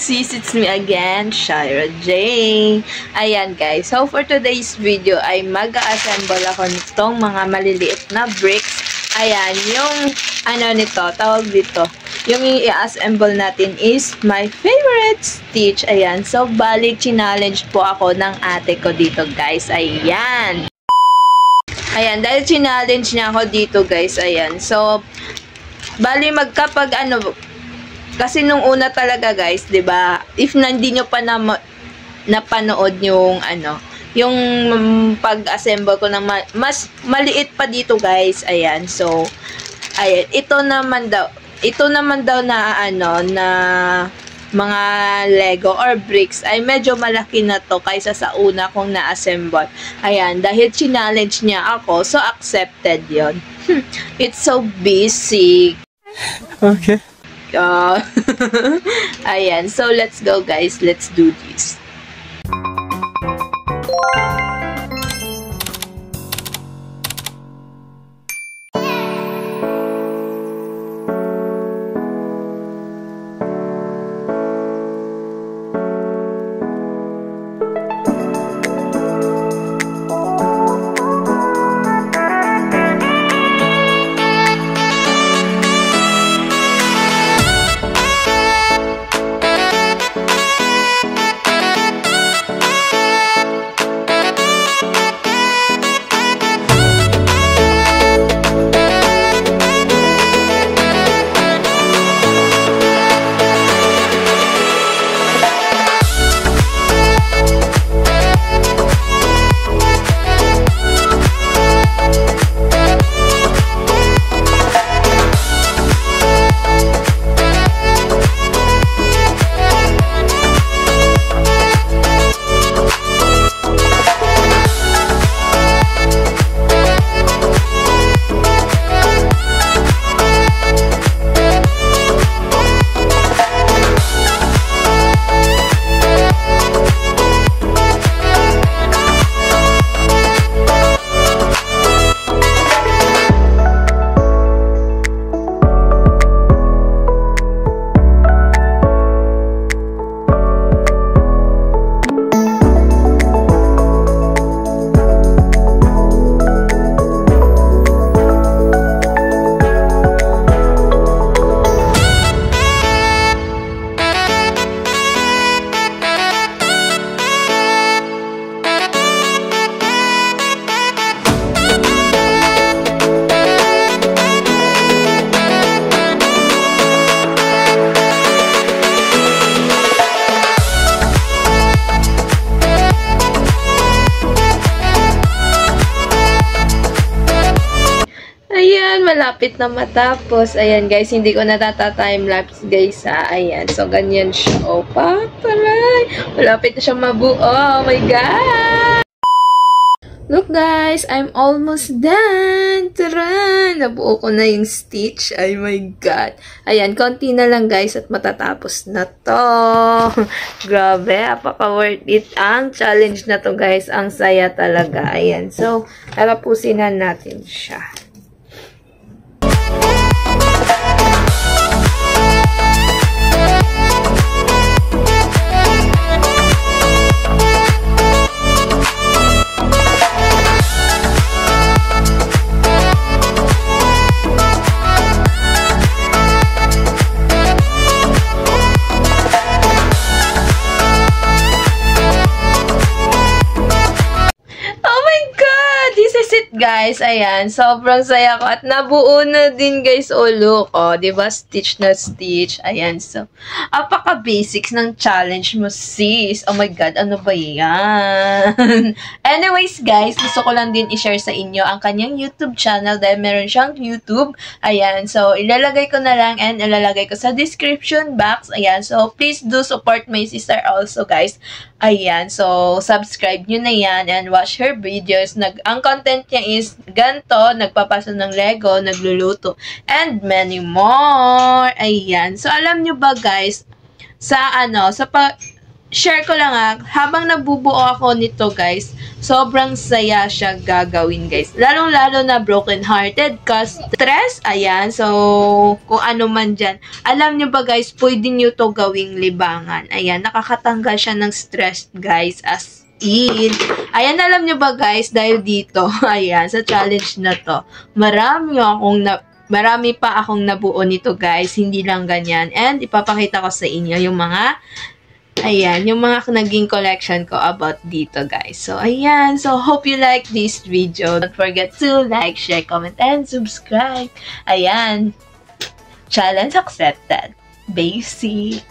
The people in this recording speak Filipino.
sis, it's me again, Shira J. Ayan guys, so for today's video ay mag-assemble ako nitong mga maliliit na bricks. Ayan, yung ano nito, tawag dito, yung i-assemble natin is my favorite Stitch. Ayan, so bali challenge po ako ng ate ko dito guys. Ayan. Ayan, dahil challenge niya ako dito guys. Ayan, so bali magkapag ano, kasi nung una talaga guys, 'di ba? If hindi nyo pa napanood yung ano, yung pag-assemble ko ng mas maliit pa dito guys. Ayan. So ayan, ito naman daw na ano na mga Lego or bricks ay medyo malaki na to kaysa sa una kong na-assemble. Ayan, dahil challenge niya ako, so accepted 'yon. It's so basic. Okay. Ayan, so let's go guys, let's do this. Malapit na matapos. Ayan guys, hindi ko natata-timelapse guys ha. Ayan, so ganyan siya. O, pataray. Malapit na siya mabuo. Oh my God! Look guys, I'm almost done. Tara! Nabuo ko na yung Stitch. Oh my God. Ayan, konti na lang guys at matatapos na to. Grabe, apaka-worth it ang challenge na to guys. Ang saya talaga. Ayan, so tatapusin na natin siya. Guys, ayan, sobrang saya ko at nabuo na din guys. Oh, look, oh, diba? Stitch na Stitch. Ayan, so, apaka-basics ng challenge mo, sis. Oh my God, ano ba yan? Anyways, guys, gusto ko lang din i-share sa inyo ang kanyang YouTube channel dahil meron siyang YouTube. Ayan, so, ilalagay ko na lang and ilalagay ko sa description box. Ayan, so, please do support my sister also, guys. Ayan, so, subscribe nyo na yan and watch her videos. Ang content niya is ganto, nagpapasa ng Lego, nagluluto, and many more. Ayan, so, alam nyo ba guys, sa share ko lang habang nabubuo ako nito guys, sobrang saya siya gagawin guys. Lalong-lalo na broken-hearted ka, stress, ayan. So, kung ano man dyan. Alam nyo ba guys, pwede nyo to gawing libangan. Ayan, nakakatanggal siya ng stress guys, as in. Ayan, alam nyo ba guys, dahil dito, ayan, sa challenge na to, marami pa akong nabuo nito guys, hindi lang ganyan. And ipapakita ko sa inyo yung mga yung mga naging collection ko about dito, guys. So, ayan. So, hope you like this video. Don't forget to like, share, comment, and subscribe. Ayan. Challenge accepted. Basic.